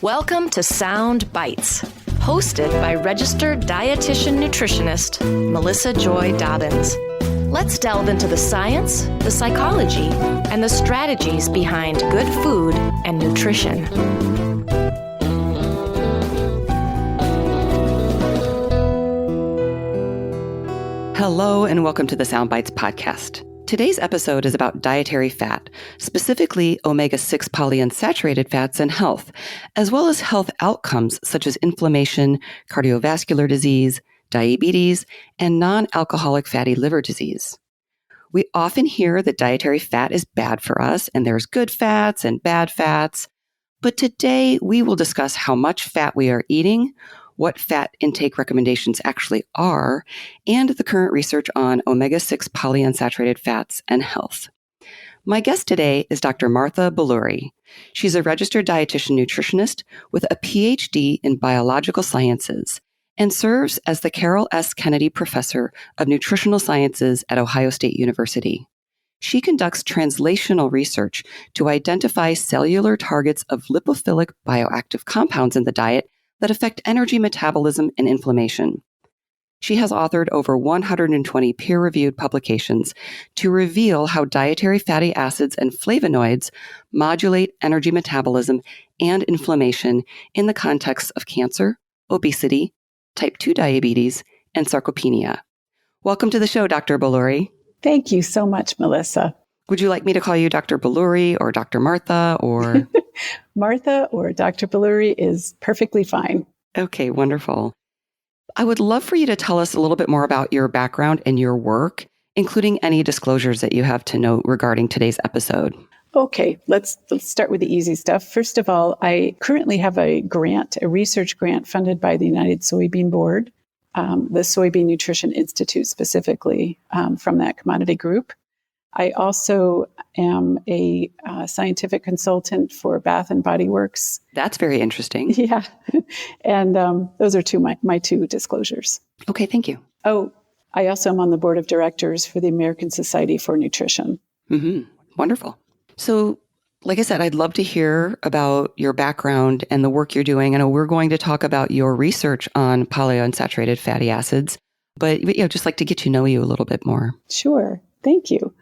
Welcome to Sound Bites, hosted by registered dietitian nutritionist Melissa Joy Dobbins. Let's delve into the science, the psychology, and the strategies behind good food and nutrition. Hello, and welcome to the Sound Bites podcast. Today's episode is about dietary fat, specifically omega-6 polyunsaturated fats and health, as well as health outcomes such as inflammation, cardiovascular disease, diabetes, and non-alcoholic fatty liver disease. We often hear that dietary fat is bad for us, and there's good fats and bad fats. But today, we will discuss how much fat we are eating, what fat intake recommendations actually are, and the current research on omega-6 polyunsaturated fats and health. My guest today is Dr. Martha Belury. She's a registered dietitian nutritionist with a PhD in biological sciences and serves as the Carol S. Kennedy Professor of Nutritional Sciences at Ohio State University. She conducts translational research to identify cellular targets of lipophilic bioactive compounds in the diet that affect energy metabolism and inflammation. She has authored over 120 peer-reviewed publications to reveal how dietary fatty acids and flavonoids modulate energy metabolism and inflammation in the context of cancer, obesity, type 2 diabetes, and sarcopenia. Welcome to the show, Dr. Belury. Thank you so much, Melissa. Would you like me to call you Dr. Belury or Dr. Martha or? Martha or Dr. Belury is perfectly fine. Okay, wonderful. I would love for you to tell us a little bit more about your background and your work, including any disclosures that you have to note regarding today's episode. Okay, let's start with the easy stuff. First of all, I currently have a research grant funded by the United Soybean Board, the Soybean Nutrition Institute specifically, from that commodity group. I also am a scientific consultant for Bath and Body Works. That's very interesting. Yeah. And those are my two disclosures. Okay, thank you. Oh, I also am on the board of directors for the American Society for Nutrition. Mm-hmm. Wonderful. So, like I said, I'd love to hear about your background and the work you're doing. I know we're going to talk about your research on polyunsaturated fatty acids, but just like to get to know you a little bit more. Sure. Thank you.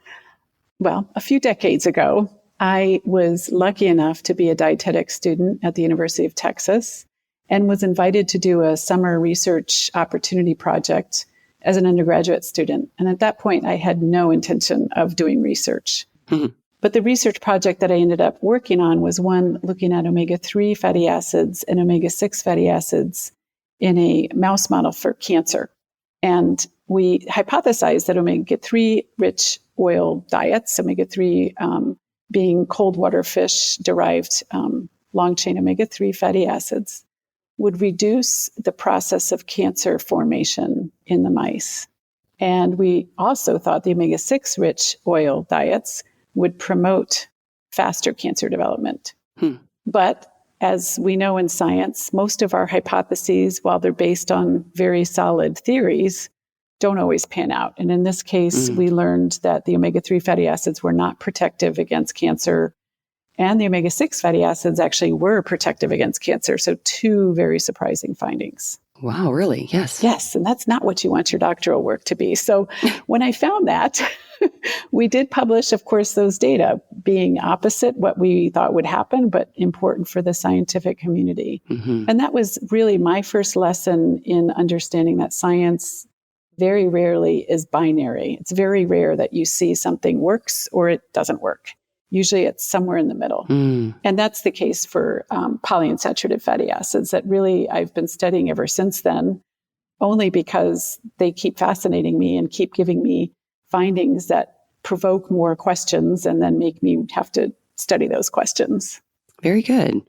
Well, a few decades ago, I was lucky enough to be a dietetics student at the University of Texas and was invited to do a summer research opportunity project as an undergraduate student. And at that point, I had no intention of doing research. Mm-hmm. But the research project that I ended up working on was one looking at omega-3 fatty acids and omega-6 fatty acids in a mouse model for cancer. And we hypothesized that omega-3 rich oil diets, omega-3 being cold water fish derived long-chain omega-3 fatty acids, would reduce the process of cancer formation in the mice. And we also thought the omega-6 rich oil diets would promote faster cancer development. But as we know in science, most of our hypotheses, while they're based on very solid theories, don't always pan out. And in this case, we learned that the omega-3 fatty acids were not protective against cancer, and the omega-6 fatty acids actually were protective against cancer. So two very surprising findings. Wow, really? Yes. Yes, and that's not what you want your doctoral work to be. So when I found that, we did publish, of course, those data being opposite what we thought would happen, but important for the scientific community. Mm-hmm. And that was really my first lesson in understanding that science very rarely is binary. It's very rare that you see something works or it doesn't work. Usually it's somewhere in the middle. And that's the case for polyunsaturated fatty acids that really I've been studying ever since then, only because they keep fascinating me and keep giving me findings that provoke more questions and then make me have to study those questions. Very good.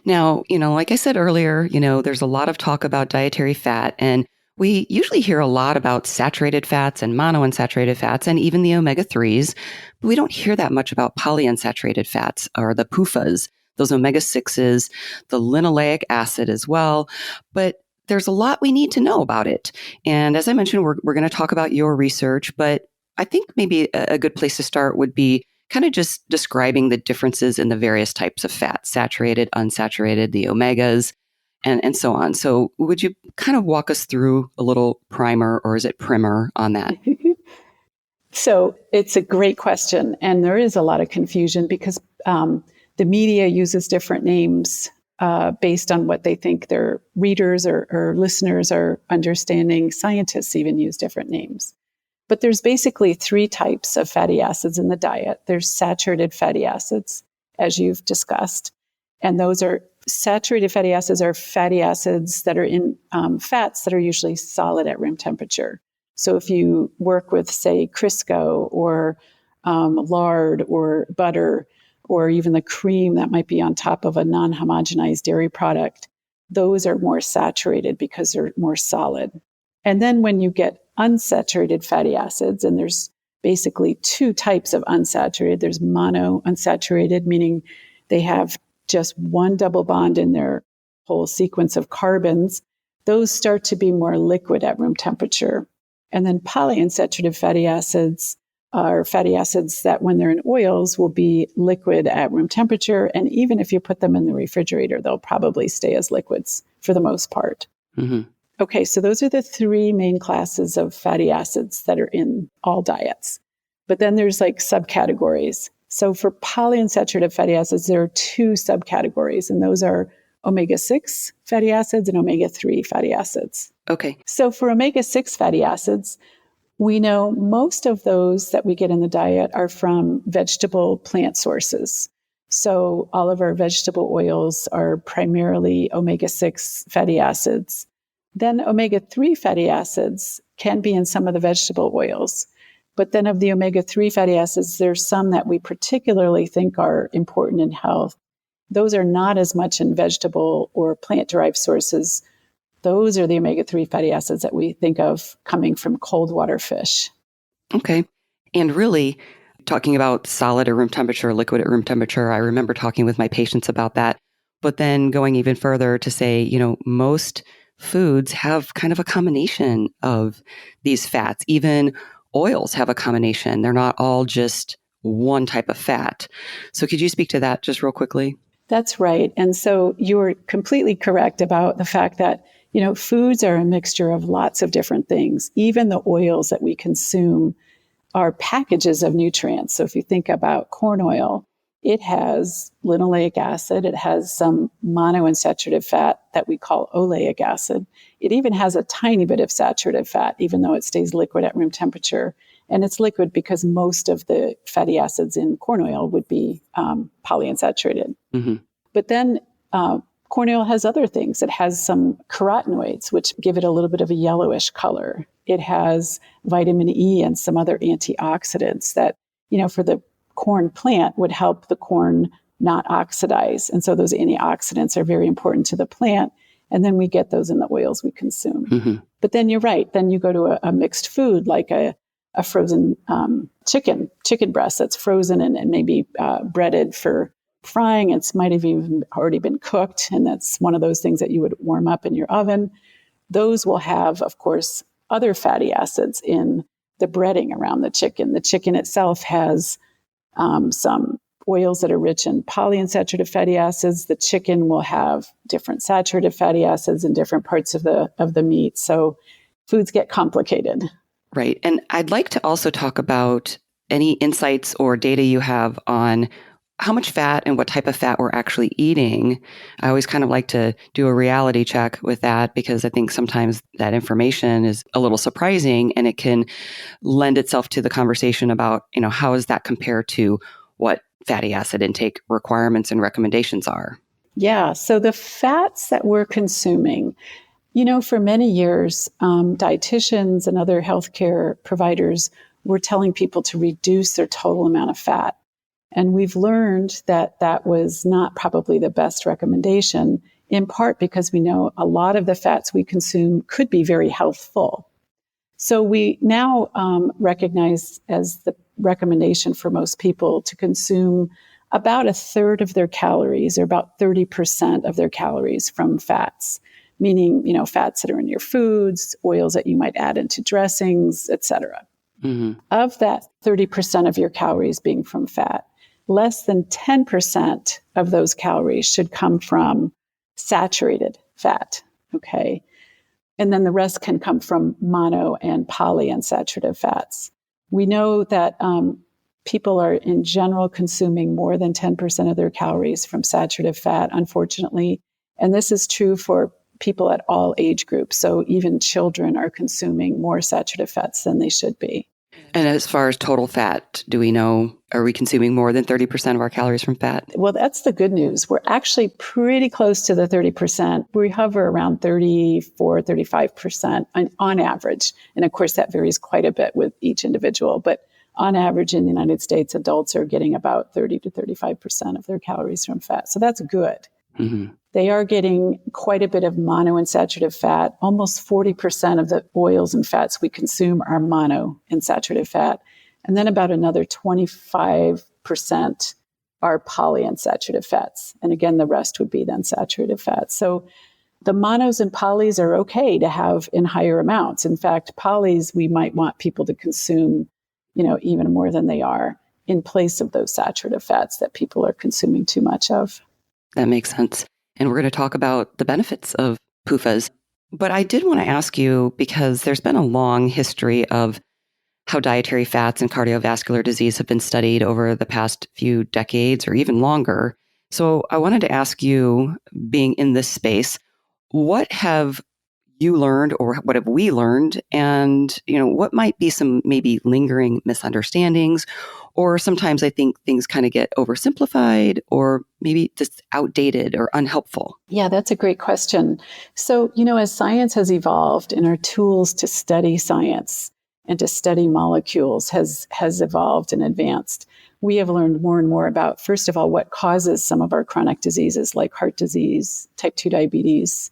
Now, like I said earlier, there's a lot of talk about dietary fat, and we usually hear a lot about saturated fats and monounsaturated fats and even the omega-3s, but we don't hear that much about polyunsaturated fats or the PUFAs, those omega-6s, the linoleic acid as well. But there's a lot we need to know about it. And as I mentioned, we're going to talk about your research, but I think maybe a good place to start would be kind of just describing the differences in the various types of fats, saturated, unsaturated, the omegas, and so on. So would you kind of walk us through a little primer, or is it primer on that? So it's a great question. And there is a lot of confusion because the media uses different names based on what they think their readers or listeners are understanding. Scientists even use different names. But there's basically three types of fatty acids in the diet. There's saturated fatty acids, as you've discussed. And those are saturated fatty acids are fatty acids that are in fats that are usually solid at room temperature. So if you work with, say, Crisco or lard or butter, or even the cream that might be on top of a non-homogenized dairy product, those are more saturated because they're more solid. And then when you get unsaturated fatty acids, and there's basically two types of unsaturated. There's monounsaturated, meaning they have just one double bond in their whole sequence of carbons. Those start to be more liquid at room temperature. And then polyunsaturated fatty acids are fatty acids that when they're in oils will be liquid at room temperature. And even if you put them in the refrigerator, they'll probably stay as liquids for the most part. Mm-hmm. Okay, so those are the three main classes of fatty acids that are in all diets. But then there's like subcategories. So for polyunsaturated fatty acids, there are two subcategories, and those are omega-6 fatty acids and omega-3 fatty acids. Okay. So for omega-6 fatty acids, we know most of those that we get in the diet are from vegetable plant sources. So all of our vegetable oils are primarily omega-6 fatty acids. Then omega-3 fatty acids can be in some of the vegetable oils. But then of the omega-3 fatty acids, there's some that we particularly think are important in health. Those are not as much in vegetable or plant-derived sources. Those are the omega-3 fatty acids that we think of coming from cold water fish. Okay. And really, talking about solid at room temperature, liquid at room temperature, I remember talking with my patients about that. But then going even further to say, most foods have kind of a combination of these fats. Even oils have a combination. They're not all just one type of fat. So could you speak to that just real quickly? That's right. And so you're completely correct about the fact that, foods are a mixture of lots of different things. Even the oils that we consume are packages of nutrients. So if you think about corn oil, it has linoleic acid. It has some monounsaturated fat that we call oleic acid. It even has a tiny bit of saturated fat, even though it stays liquid at room temperature. And it's liquid because most of the fatty acids in corn oil would be polyunsaturated. Mm-hmm. But then corn oil has other things. It has some carotenoids, which give it a little bit of a yellowish color. It has vitamin E and some other antioxidants that, for the corn plant would help the corn not oxidize. And so those antioxidants are very important to the plant. And then we get those in the oils we consume. Mm-hmm. But then you're right. Then you go to a mixed food like a frozen chicken breast that's frozen and maybe breaded for frying. It might have even already been cooked. And that's one of those things that you would warm up in your oven. Those will have, of course, other fatty acids in the breading around the chicken. The chicken itself has some oils that are rich in polyunsaturated fatty acids. The chicken will have different saturated fatty acids in different parts of the meat. So foods get complicated. Right. And I'd like to also talk about any insights or data you have on how much fat and what type of fat we're actually eating. I always kind of like to do a reality check with that because I think sometimes that information is a little surprising and it can lend itself to the conversation about, how does that compare to what fatty acid intake requirements and recommendations are? Yeah. So the fats that we're consuming, for many years, dietitians and other healthcare providers were telling people to reduce their total amount of fat. And we've learned that that was not probably the best recommendation, in part because we know a lot of the fats we consume could be very healthful. So we now recognize as the recommendation for most people to consume about a third of their calories, or about 30% of their calories from fats, meaning, fats that are in your foods, oils that you might add into dressings, etc. Mm-hmm. Of that 30% of your calories being from fat, less than 10% of those calories should come from saturated fat, okay? And then the rest can come from mono and polyunsaturated fats. We know that people are in general consuming more than 10% of their calories from saturated fat, unfortunately. And this is true for people at all age groups. So even children are consuming more saturated fats than they should be. And as far as total fat, do we know, are we consuming more than 30% of our calories from fat? Well, that's the good news. We're actually pretty close to the 30%. We hover around 34, 35% on average. And of course, that varies quite a bit with each individual. But on average in the United States, adults are getting about 30 to 35% of their calories from fat. So that's good. Mm-hmm. They are getting quite a bit of monounsaturated fat. Almost 40% of the oils and fats we consume are monounsaturated fat. And then about another 25% are polyunsaturated fats. And again, the rest would be then saturated fats. So the monos and polys are okay to have in higher amounts. In fact, polys, we might want people to consume, even more than they are in place of those saturated fats that people are consuming too much of. That makes sense. And we're going to talk about the benefits of PUFAs. But I did want to ask you, because there's been a long history of how dietary fats and cardiovascular disease have been studied over the past few decades or even longer. So I wanted to ask you, being in this space, what have you learned or what have we learned? And, what might be some maybe lingering misunderstandings? Or sometimes I think things kind of get oversimplified or maybe just outdated or unhelpful. Yeah, that's a great question. So, as science has evolved and our tools to study science and to study molecules has evolved and advanced, we have learned more and more about, first of all, what causes some of our chronic diseases like heart disease, type 2 diabetes,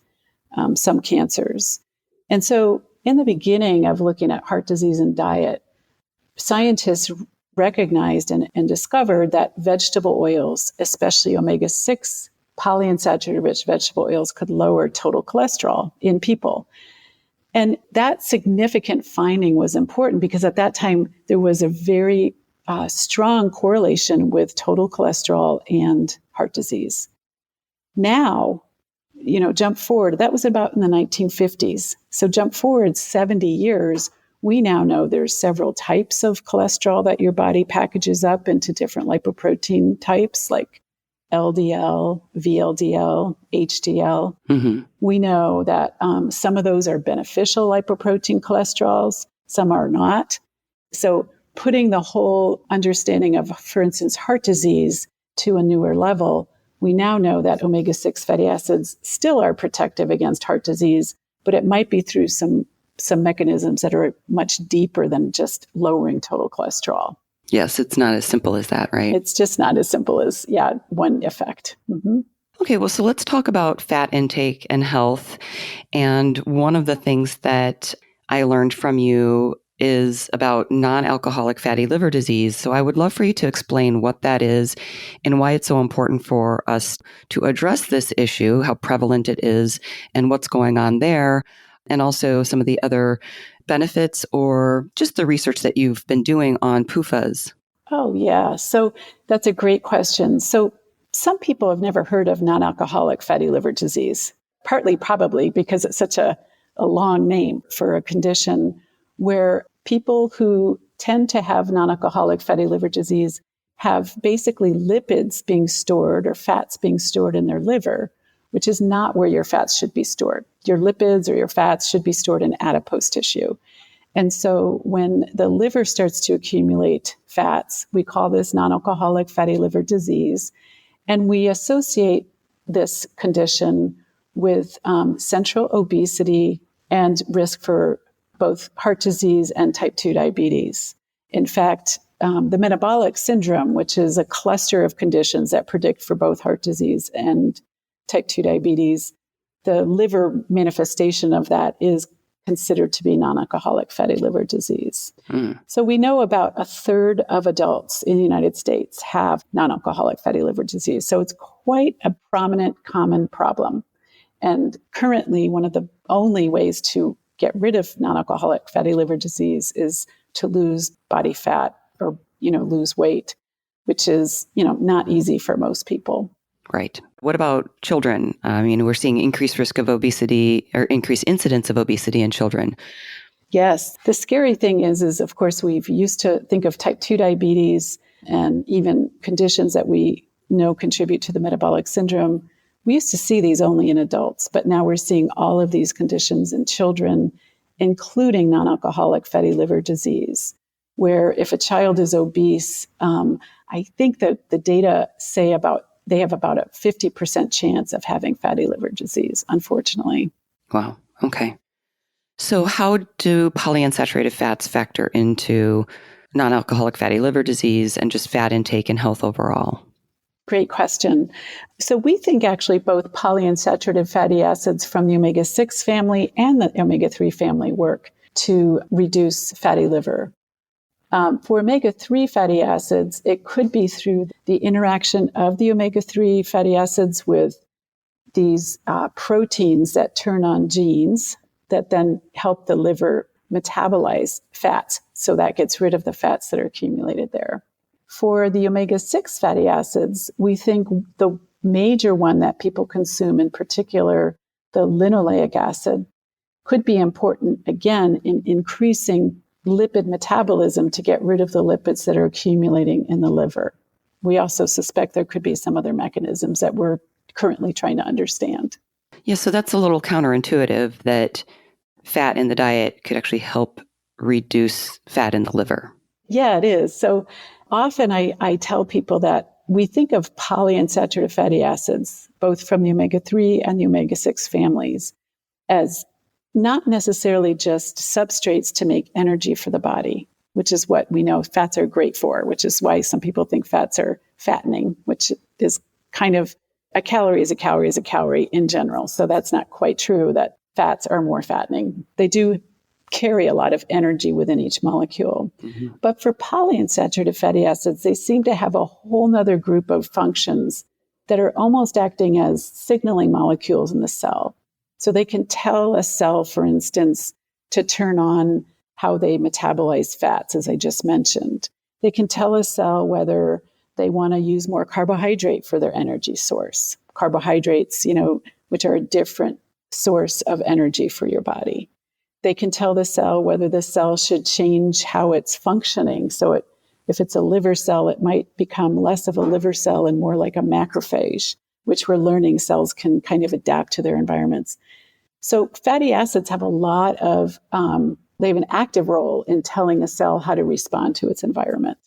some cancers. And so in the beginning of looking at heart disease and diet, scientists recognized and discovered that vegetable oils, especially omega-6 polyunsaturated rich vegetable oils, could lower total cholesterol in people. And that significant finding was important because at that time, there was a very strong correlation with total cholesterol and heart disease. Now, jump forward, that was about in the 1950s. So jump forward 70 years, we now know there's several types of cholesterol that your body packages up into different lipoprotein types like LDL, VLDL, HDL. Mm-hmm. We know that some of those are beneficial lipoprotein cholesterols, some are not. So putting the whole understanding of, for instance, heart disease to a newer level, we now know that omega-6 fatty acids still are protective against heart disease, but it might be through some mechanisms that are much deeper than just lowering total cholesterol. Yes, it's not as simple as that, right? It's just not as simple as, one effect. Mm-hmm. Okay, well, so let's talk about fat intake and health. And one of the things that I learned from you is about non-alcoholic fatty liver disease. So I would love for you to explain what that is and why it's so important for us to address this issue, how prevalent it is, and what's going on there, and also some of the other benefits or just the research that you've been doing on PUFAs. Oh, yeah. So that's a great question. So some people have never heard of non-alcoholic fatty liver disease, partly probably because it's such a long name for a condition where people who tend to have non-alcoholic fatty liver disease have basically lipids being stored or fats being stored in their liver, which is not where your fats should be stored. Your lipids or your fats should be stored in adipose tissue. And so when the liver starts to accumulate fats, we call this non-alcoholic fatty liver disease. And we associate this condition with central obesity and risk for both heart disease and type 2 diabetes. In fact, the metabolic syndrome, which is a cluster of conditions that predict for both heart disease and type 2 diabetes, the liver manifestation of that is considered to be non-alcoholic fatty liver disease. So we know about a third of adults in the United States have non-alcoholic fatty liver disease. So it's quite a prominent, common problem. And currently, one of the only ways to get rid of non-alcoholic fatty liver disease is to lose body fat or, lose weight. which is, not easy for most people. Right. What about children? We're seeing increased risk of obesity or increased incidence of obesity in children. Yes. The scary thing is of course, we've used to think of type 2 diabetes and even conditions that we know contribute to the metabolic syndrome. We used to see these only in adults, but now we're seeing all of these conditions in children, including non-alcoholic fatty liver disease, where if a child is obese, I think that the data say they have about a 50% chance of having fatty liver disease, unfortunately. Wow. Okay. So how do polyunsaturated fats factor into non-alcoholic fatty liver disease and just fat intake and health overall? Great question. So we think actually both polyunsaturated fatty acids from the omega-6 family and the omega-3 family work to reduce fatty liver. For omega-3 fatty acids, it could be through the interaction of the omega-3 fatty acids with these proteins that turn on genes that then help the liver metabolize fats. So that gets rid of the fats that are accumulated there. For the omega-6 fatty acids, we think the major one that people consume, in particular, the linoleic acid, could be important, again, in increasing lipid metabolism to get rid of the lipids that are accumulating in the liver. We also suspect there could be some other mechanisms that we're currently trying to understand. Yeah, so that's a little counterintuitive that fat in the diet could actually help reduce fat in the liver. Yeah, it is. So often I tell people that we think of polyunsaturated fatty acids, both from the omega-3 and the omega-6 families, as not necessarily just substrates to make energy for the body, which is what we know fats are great for, which is why some people think fats are fattening, which is kind of a calorie is a calorie is a calorie in general. So that's not quite true that fats are more fattening. They do carry a lot of energy within each molecule. Mm-hmm. But for polyunsaturated fatty acids, they seem to have a whole nother group of functions that are almost acting as signaling molecules in the cell. So they can tell a cell, for instance, to turn on how they metabolize fats, as I just mentioned. They can tell a cell whether they want to use more carbohydrate for their energy source. Carbohydrates, which are a different source of energy for your body. They can tell the cell whether the cell should change how it's functioning. So if it's a liver cell, it might become less of a liver cell and more like a macrophage, which we're learning cells can kind of adapt to their environments. So fatty acids have they have an active role in telling a cell how to respond to its environment.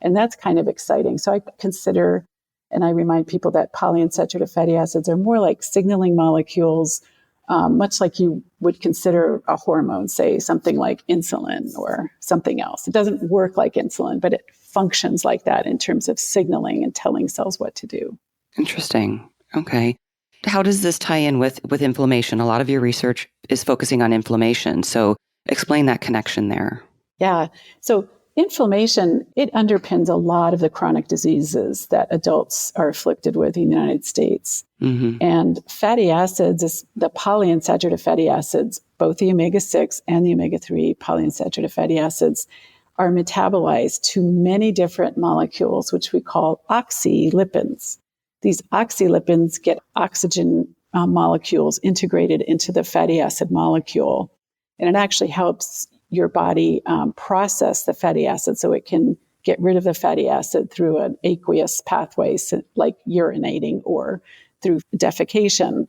And that's kind of exciting. So I consider, and I remind people that polyunsaturated fatty acids are more like signaling molecules, much like you would consider a hormone, say something like insulin or something else. It doesn't work like insulin, but it functions like that in terms of signaling and telling cells what to do. Interesting. Okay. How does this tie in with inflammation? A lot of your research is focusing on inflammation. So explain that connection there. Yeah. So inflammation, it underpins a lot of the chronic diseases that adults are afflicted with in the United States. Mm-hmm. And fatty acids, the polyunsaturated fatty acids, both the omega-6 and the omega-3 polyunsaturated fatty acids, are metabolized to many different molecules, which we call oxylipins. These oxylipins get oxygen molecules integrated into the fatty acid molecule. And it actually helps your body process the fatty acid so it can get rid of the fatty acid through an aqueous pathway, like urinating or through defecation.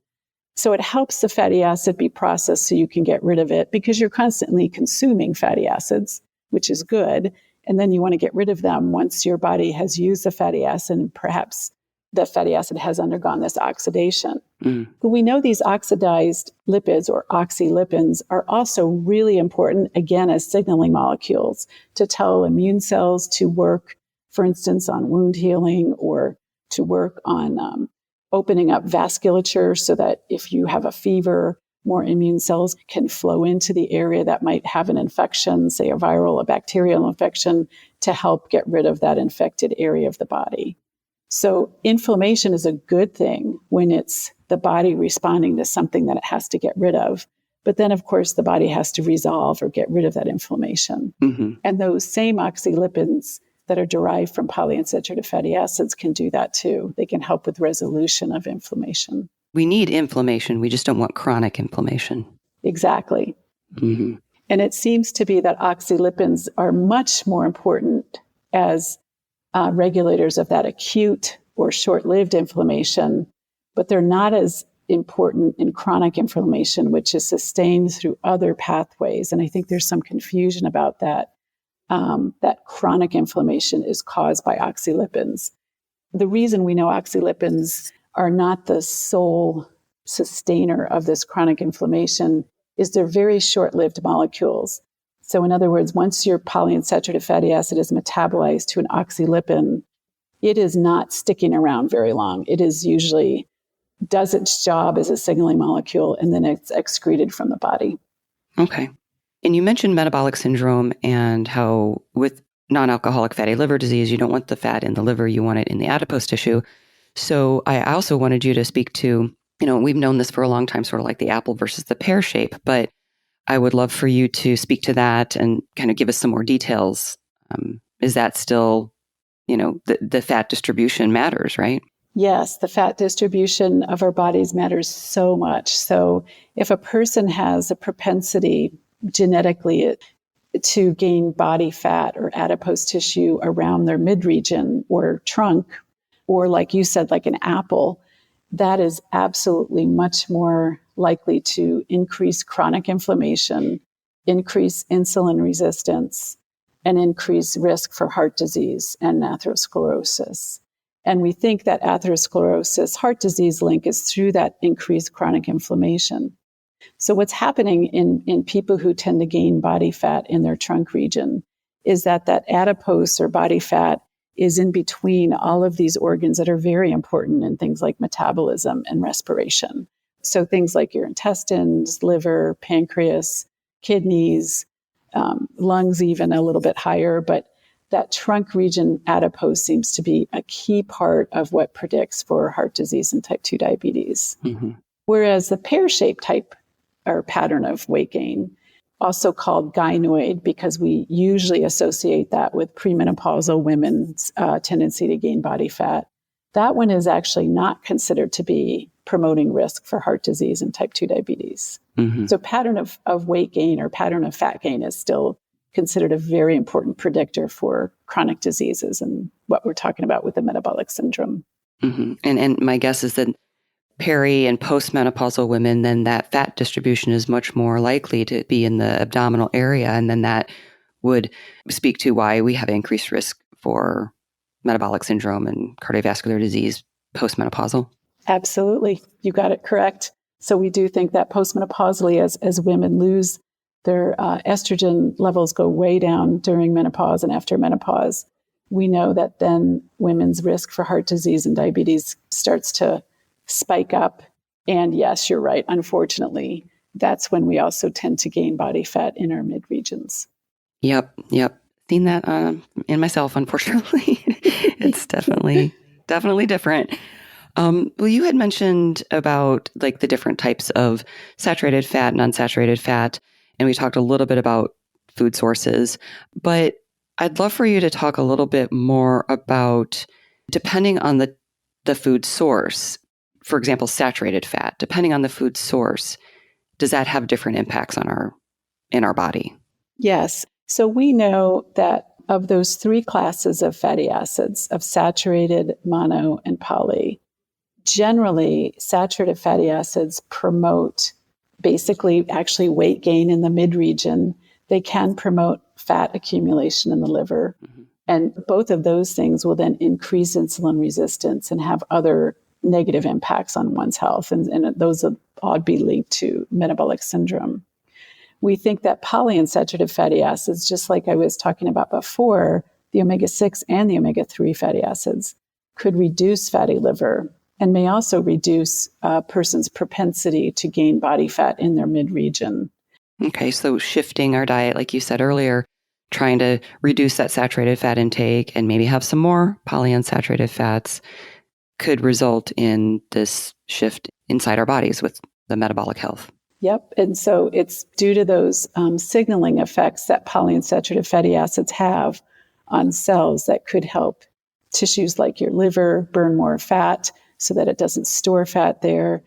So it helps the fatty acid be processed so you can get rid of it because you're constantly consuming fatty acids, which is good. And then you want to get rid of them once your body has used the fatty acid and perhaps the fatty acid has undergone this oxidation. Mm. But we know these oxidized lipids or oxylipins are also really important, again, as signaling molecules to tell immune cells to work, for instance, on wound healing or to work on opening up vasculature so that if you have a fever, more immune cells can flow into the area that might have an infection, say a viral, a bacterial infection, to help get rid of that infected area of the body. So inflammation is a good thing when it's the body responding to something that it has to get rid of. But then, of course, the body has to resolve or get rid of that inflammation. Mm-hmm. And those same oxylipins that are derived from polyunsaturated fatty acids can do that too. They can help with resolution of inflammation. We need inflammation. We just don't want chronic inflammation. Exactly. Mm-hmm. And it seems to be that oxylipins are much more important as regulators of that acute or short-lived inflammation, but they're not as important in chronic inflammation, which is sustained through other pathways. And I think there's some confusion about that, that chronic inflammation is caused by oxylipins. The reason we know oxylipins are not the sole sustainer of this chronic inflammation is they're very short-lived molecules. So in other words, once your polyunsaturated fatty acid is metabolized to an oxylipin, it is not sticking around very long. It is usually does its job as a signaling molecule, and then it's excreted from the body. Okay. And you mentioned metabolic syndrome and how with non-alcoholic fatty liver disease, you don't want the fat in the liver, you want it in the adipose tissue. So I also wanted you to speak to, we've known this for a long time, sort of like the apple versus the pear shape, but I would love for you to speak to that and kind of give us some more details. Is that still, the fat distribution matters, right? Yes, the fat distribution of our bodies matters so much. So if a person has a propensity genetically to gain body fat or adipose tissue around their midregion or trunk, or like you said, like an apple, that is absolutely much more likely to increase chronic inflammation, increase insulin resistance, and increase risk for heart disease and atherosclerosis. And we think that atherosclerosis heart disease link is through that increased chronic inflammation. So what's happening in people who tend to gain body fat in their trunk region is that adipose or body fat is in between all of these organs that are very important in things like metabolism and respiration. So things like your intestines, liver, pancreas, kidneys, lungs even a little bit higher, but that trunk region adipose seems to be a key part of what predicts for heart disease and type 2 diabetes. Mm-hmm. Whereas the pear-shaped type or pattern of weight gain, also called gynoid, because we usually associate that with premenopausal women's tendency to gain body fat, that one is actually not considered to be promoting risk for heart disease and type 2 diabetes. Mm-hmm. So pattern of weight gain or pattern of fat gain is still considered a very important predictor for chronic diseases and what we're talking about with the metabolic syndrome. Mm-hmm. And my guess is that peri and postmenopausal women, then that fat distribution is much more likely to be in the abdominal area. And then that would speak to why we have increased risk for metabolic syndrome and cardiovascular disease postmenopausal. Absolutely. You got it correct. So we do think that postmenopausally, as women lose their estrogen levels go way down during menopause and after menopause, we know that then women's risk for heart disease and diabetes starts to spike up. And yes, you're right. Unfortunately, that's when we also tend to gain body fat in our mid regions. Yep. Seen that in myself, unfortunately. It's definitely different. Well, you had mentioned about like the different types of saturated fat and unsaturated fat, and we talked a little bit about food sources, but I'd love for you to talk a little bit more about, depending on the food source, for example, saturated fat, depending on the food source, does that have different impacts in our body? Yes. So we know that of those three classes of fatty acids, of saturated, mono, and poly, generally saturated fatty acids promote basically actually weight gain in the mid-region. They can promote fat accumulation in the liver. Mm-hmm. And both of those things will then increase insulin resistance and have other negative impacts on one's health. And those will all be linked to metabolic syndrome. We think that polyunsaturated fatty acids, just like I was talking about before, the omega-6 and the omega-3 fatty acids could reduce fatty liver and may also reduce a person's propensity to gain body fat in their mid-region. Okay, so shifting our diet, like you said earlier, trying to reduce that saturated fat intake and maybe have some more polyunsaturated fats could result in this shift inside our bodies with the metabolic health. Yep. And so it's due to those signaling effects that polyunsaturated fatty acids have on cells that could help tissues like your liver burn more fat so that it doesn't store fat there.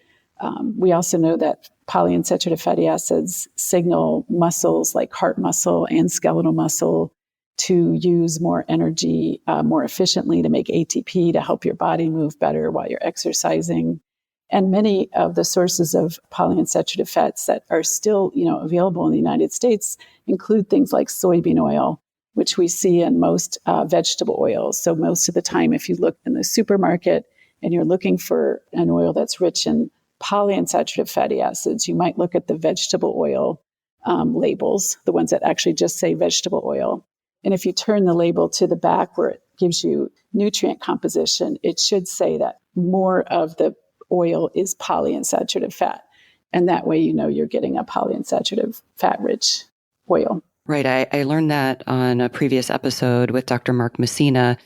We also know that polyunsaturated fatty acids signal muscles like heart muscle and skeletal muscle to use more energy more efficiently, to make ATP to help your body move better while you're exercising. And many of the sources of polyunsaturated fats that are still, available in the United States include things like soybean oil, which we see in most vegetable oils. So most of the time, if you look in the supermarket and you're looking for an oil that's rich in polyunsaturated fatty acids, you might look at the vegetable oil labels, the ones that actually just say vegetable oil. And if you turn the label to the back where it gives you nutrient composition, it should say that more of the oil is polyunsaturated fat. And that way, you're getting a polyunsaturated fat-rich oil. Right. I learned that on a previous episode with Dr. Mark Messina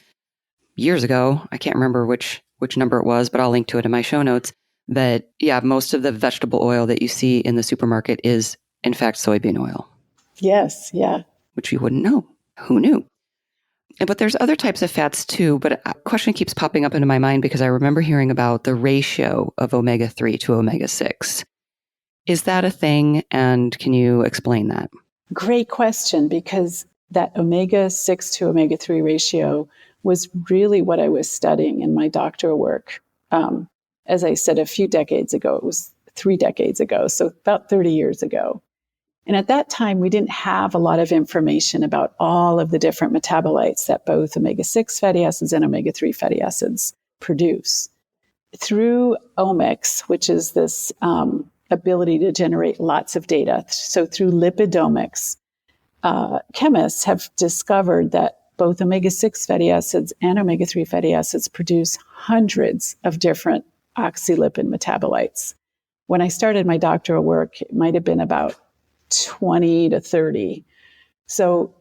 years ago. I can't remember which number it was, but I'll link to it in my show notes. That, most of the vegetable oil that you see in the supermarket is, in fact, soybean oil. Yes, yeah. Which you wouldn't know. Who knew? But there's other types of fats too, but a question keeps popping up into my mind because I remember hearing about the ratio of omega-3 to omega-6. Is that a thing? And can you explain that? Great question, because that omega-6 to omega-3 ratio was really what I was studying in my doctoral work. As I said, a few decades ago, it was 3 decades ago, so about 30 years ago. And at that time, we didn't have a lot of information about all of the different metabolites that both omega-6 fatty acids and omega-3 fatty acids produce. Through omics, which is this ability to generate lots of data, so through lipidomics, chemists have discovered that both omega-6 fatty acids and omega-3 fatty acids produce hundreds of different oxylipin metabolites. When I started my doctoral work, it might have been about 20 to 30. So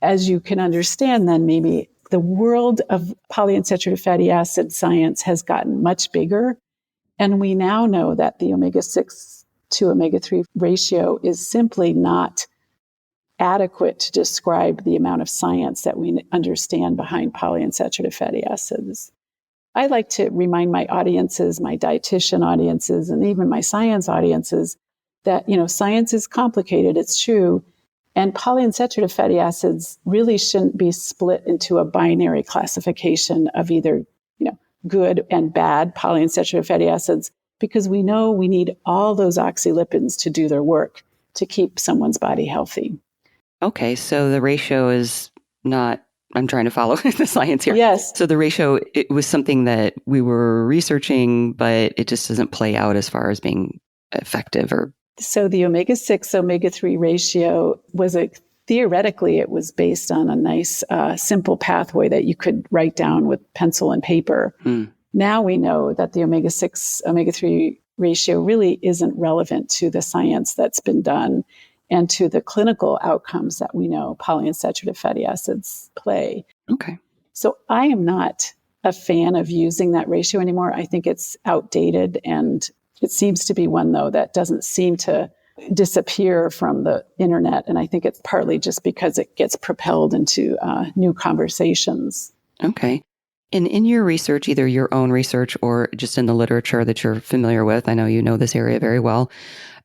as you can understand, then maybe the world of polyunsaturated fatty acid science has gotten much bigger. And we now know that the omega-6 to omega-3 ratio is simply not adequate to describe the amount of science that we understand behind polyunsaturated fatty acids. I like to remind my audiences, my dietitian audiences, and even my science audiences that, science is complicated, it's true, and polyunsaturated fatty acids really shouldn't be split into a binary classification of either, good and bad polyunsaturated fatty acids, because we know we need all those oxylipins to do their work to keep someone's body healthy. Okay, so the ratio is not, I'm trying to follow the science here. Yes. So the ratio, it was something that we were researching, but it just doesn't play out as far as being effective or... So the omega-6, omega-3 ratio was theoretically, it was based on a nice, simple pathway that you could write down with pencil and paper. Now we know that the omega-6, omega-3 ratio really isn't relevant to the science that's been done and to the clinical outcomes that we know polyunsaturated fatty acids play. Okay. So I am not a fan of using that ratio anymore. I think it's outdated, and it seems to be one, though, that doesn't seem to disappear from the internet. And I think it's partly just because it gets propelled into new conversations. Okay. And in your research, either your own research or just in the literature that you're familiar with, I know you know this area very well,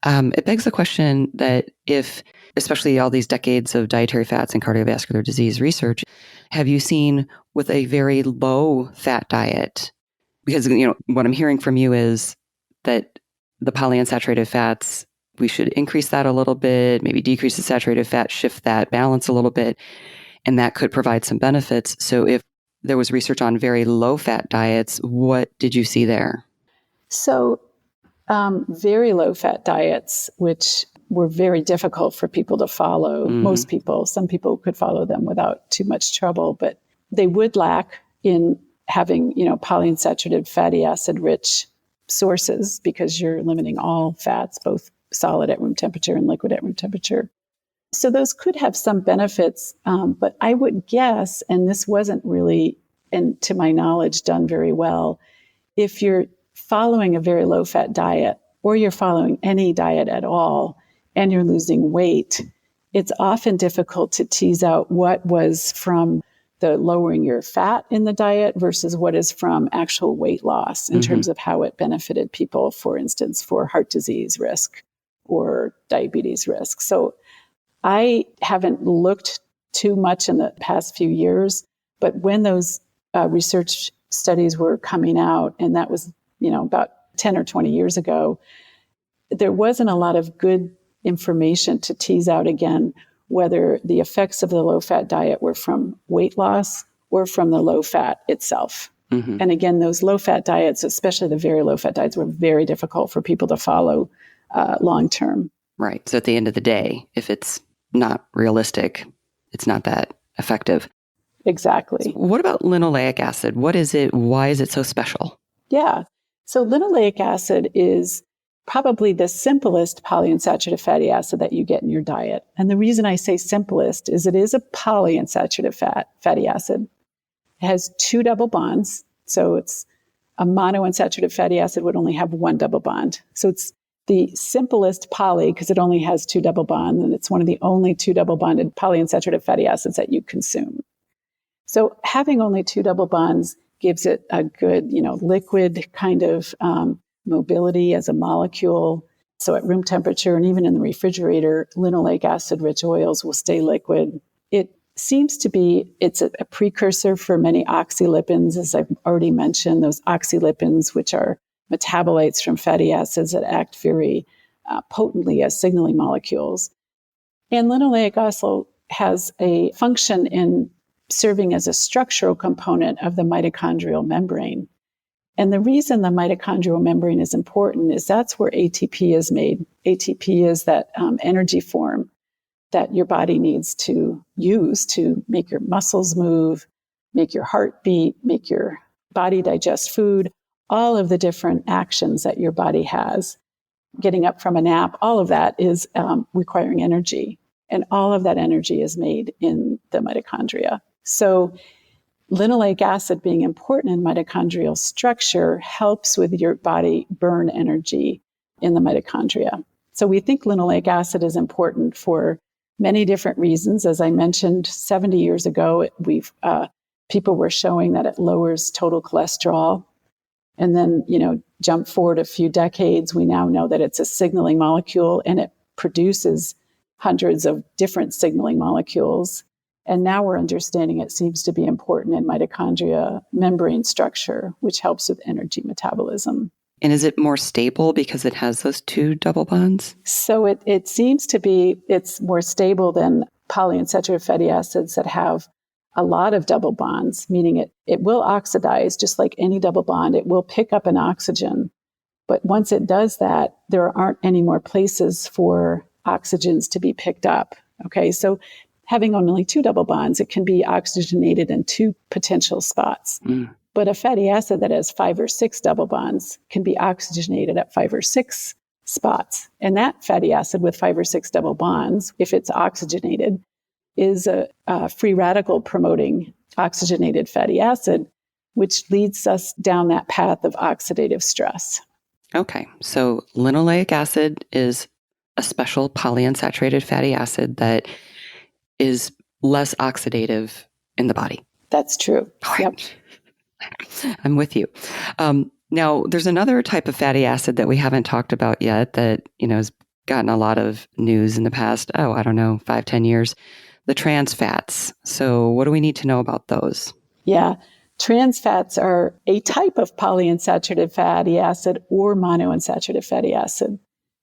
it begs the question that if, especially all these decades of dietary fats and cardiovascular disease research, have you seen with a very low fat diet? Because, what I'm hearing from you is that the polyunsaturated fats, we should increase that a little bit, maybe decrease the saturated fat, shift that balance a little bit, and that could provide some benefits. So if there was research on very low fat diets, what did you see there? So very low fat diets, which were very difficult for people to follow, most people, some people could follow them without too much trouble, but they would lack in having, polyunsaturated fatty acid rich sources, because you're limiting all fats, both solid at room temperature and liquid at room temperature. So those could have some benefits, but I would guess, and this wasn't really, and to my knowledge, done very well, if you're following a very low fat diet, or you're following any diet at all, and you're losing weight, it's often difficult to tease out what was from the lowering your fat in the diet versus what is from actual weight loss in terms of how it benefited people, for instance, for heart disease risk or diabetes risk. So I haven't looked too much in the past few years, but when those research studies were coming out, and that was, about 10 or 20 years ago, there wasn't a lot of good information to tease out again whether the effects of the low-fat diet were from weight loss or from the low fat itself. And again, those low-fat diets, especially the very low-fat diets, were very difficult for people to follow long-term. Right. So at the end of the day, if it's not realistic, it's not that effective. Exactly. So what about linoleic acid? What is it? Why is it so special? Yeah. So linoleic acid is probably the simplest polyunsaturated fatty acid that you get in your diet. And the reason I say simplest is it is a polyunsaturated fatty acid. It has 2 double bonds. So it's a monounsaturated fatty acid would only have 1 double bond. So it's the simplest poly because it only has 2 double bonds, and it's one of the only 2 double bonded polyunsaturated fatty acids that you consume. So having only 2 double bonds gives it a good, liquid kind of mobility as a molecule. So at room temperature and even in the refrigerator, linoleic acid-rich oils will stay liquid. It seems to be, it's a precursor for many oxylipins, as I've already mentioned, those oxylipins, which are metabolites from fatty acids that act very potently as signaling molecules. And linoleic also has a function in serving as a structural component of the mitochondrial membrane. And the reason the mitochondrial membrane is important is that's where ATP is made. ATP is that energy form that your body needs to use to make your muscles move, make your heart beat, make your body digest food, all of the different actions that your body has. Getting up from a nap, all of that is requiring energy. And all of that energy is made in the mitochondria. So linoleic acid being important in mitochondrial structure helps with your body burn energy in the mitochondria. So we think linoleic acid is important for many different reasons. As I mentioned, 70 years ago, people were showing that it lowers total cholesterol. And then, jump forward a few decades, we now know that it's a signaling molecule and it produces hundreds of different signaling molecules. And now we're understanding it seems to be important in mitochondria membrane structure, which helps with energy metabolism. And is it more stable because it has those 2 double bonds? So it seems to be, it's more stable than polyunsaturated fatty acids that have a lot of double bonds, meaning it will oxidize just like any double bond. It will pick up an oxygen. But once it does that, there aren't any more places for oxygens to be picked up. Okay, so having only 2 double bonds, it can be oxygenated in 2 potential spots. But a fatty acid that has 5 or 6 double bonds can be oxygenated at 5 or 6 spots. And that fatty acid with 5 or 6 double bonds, if it's oxygenated, is a free radical promoting oxygenated fatty acid, which leads us down that path of oxidative stress. Okay, so linoleic acid is a special polyunsaturated fatty acid that is less oxidative in the body. That's true. Yep. I'm with you. Now, there's another type of fatty acid that we haven't talked about yet that, has gotten a lot of news in the past, 5-10 years, the trans fats. So what do we need to know about those? Yeah. Trans fats are a type of polyunsaturated fatty acid or monounsaturated fatty acid.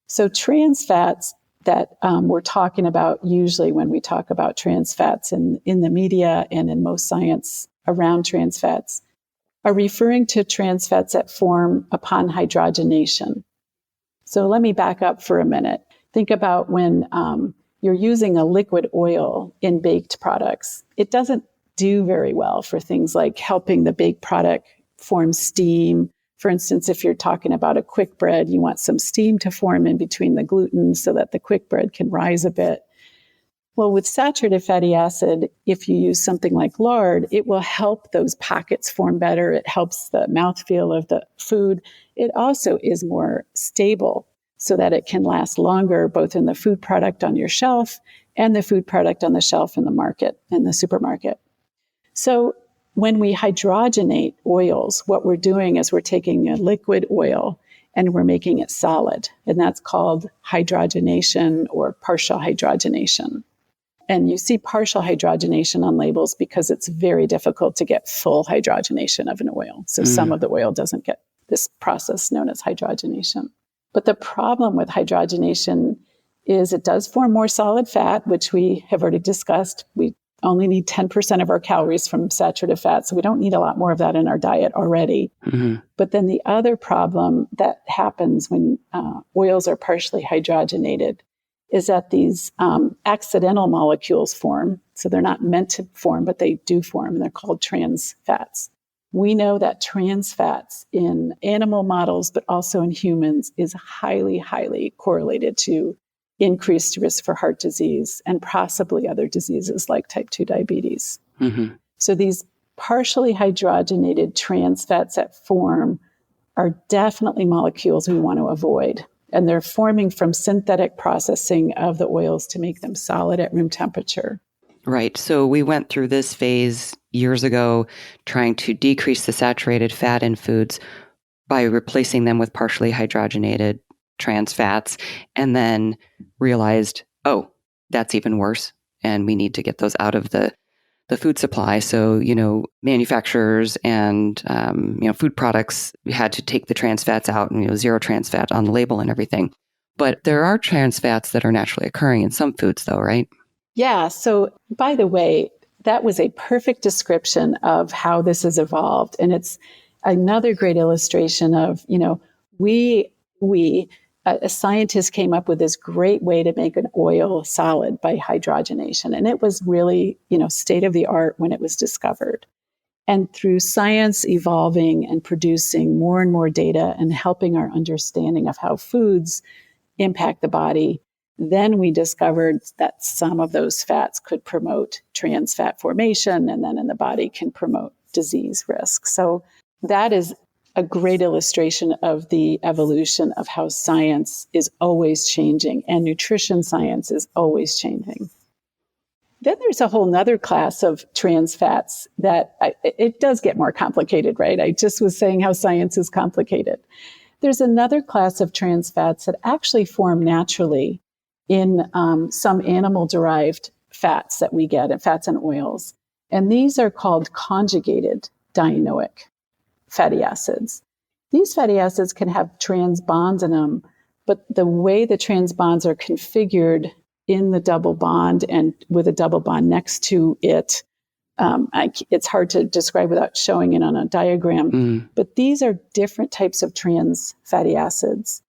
So trans fats that we're talking about usually when we talk about trans fats in the media and in most science around trans fats are referring to trans fats that form upon hydrogenation. So let me back up for a minute. Think about when you're using a liquid oil in baked products. It doesn't do very well for things like helping the baked product form steam. For instance, if you're talking about a quick bread, you want some steam to form in between the gluten so that the quick bread can rise a bit. Well, with saturated fatty acid, if you use something like lard, it will help those pockets form better. It helps the mouthfeel of the food. It also is more stable so that it can last longer, both in the food product on your shelf and the food product on the shelf in the market, in the supermarket. So when we hydrogenate oils, what we're doing is we're taking a liquid oil and we're making it solid. And that's called hydrogenation or partial hydrogenation. And you see partial hydrogenation on labels because it's very difficult to get full hydrogenation of an oil. So some of the oil doesn't get this process known as hydrogenation. But the problem with hydrogenation is it does form more solid fat, which we have already discussed. We only need 10% of our calories from saturated fat, so we don't need a lot more of that in our diet already. But then the other problem that happens when oils are partially hydrogenated is that these accidental molecules form. So they're not meant to form, but they do form, and they're called trans fats. We know that trans fats in animal models, but also in humans, is highly, highly correlated to increased risk for heart disease and possibly other diseases like type 2 diabetes. So these partially hydrogenated trans fats that form are definitely molecules we want to avoid. And they're forming from synthetic processing of the oils to make them solid at room temperature. Right. So we went through this phase years ago, trying to decrease the saturated fat in foods by replacing them with partially hydrogenated trans fats, and then realized, oh, that's even worse. And we need to get those out of the food supply. So, manufacturers and, food products had to take the trans fats out and, zero trans fat on the label and everything. But there are trans fats that are naturally occurring in some foods though, right? Yeah. So by the way, that was a perfect description of how this has evolved. And it's another great illustration of, a scientist came up with this great way to make an oil solid by hydrogenation. And it was really, state of the art when it was discovered. And through science evolving and producing more and more data and helping our understanding of how foods impact the body, then we discovered that some of those fats could promote trans fat formation, and then in the body can promote disease risk. So that is a great illustration of the evolution of how science is always changing and nutrition science is always changing. Then there's a whole nother class of trans fats that it does get more complicated, right? I just was saying how science is complicated. There's another class of trans fats that actually form naturally in some animal-derived fats that we get, fats and oils. And these are called conjugated dienoic fatty acids. These fatty acids can have trans bonds in them, but the way the trans bonds are configured in the double bond and with a double bond next to it, it's hard to describe without showing it on a diagram. But these are different types of trans fatty acids.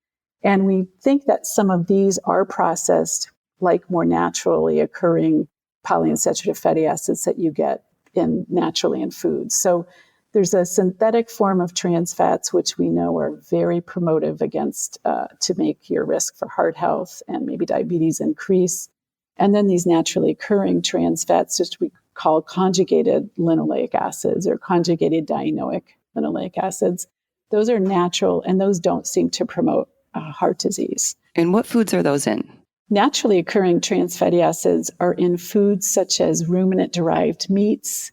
And we think that some of these are processed like more naturally occurring polyunsaturated fatty acids that you get naturally in foods. So there's a synthetic form of trans fats, which we know are very promotive against to make your risk for heart health and maybe diabetes increase. And then these naturally occurring trans fats, which we call conjugated linoleic acids or conjugated dienoic linoleic acids. Those are natural, and those don't seem to promote heart disease. And what foods are those in? Naturally occurring trans fatty acids are in foods such as ruminant-derived meats,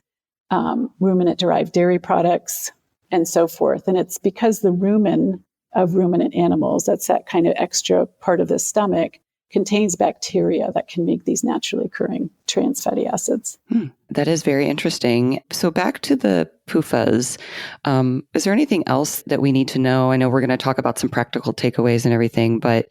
ruminant-derived dairy products, and so forth. And it's because the rumen of ruminant animals, that's that kind of extra part of the stomach, contains bacteria that can make these naturally occurring trans fatty acids. That is very interesting. So back to the PUFAs, is there anything else that we need to know? I know we're going to talk about some practical takeaways and everything, but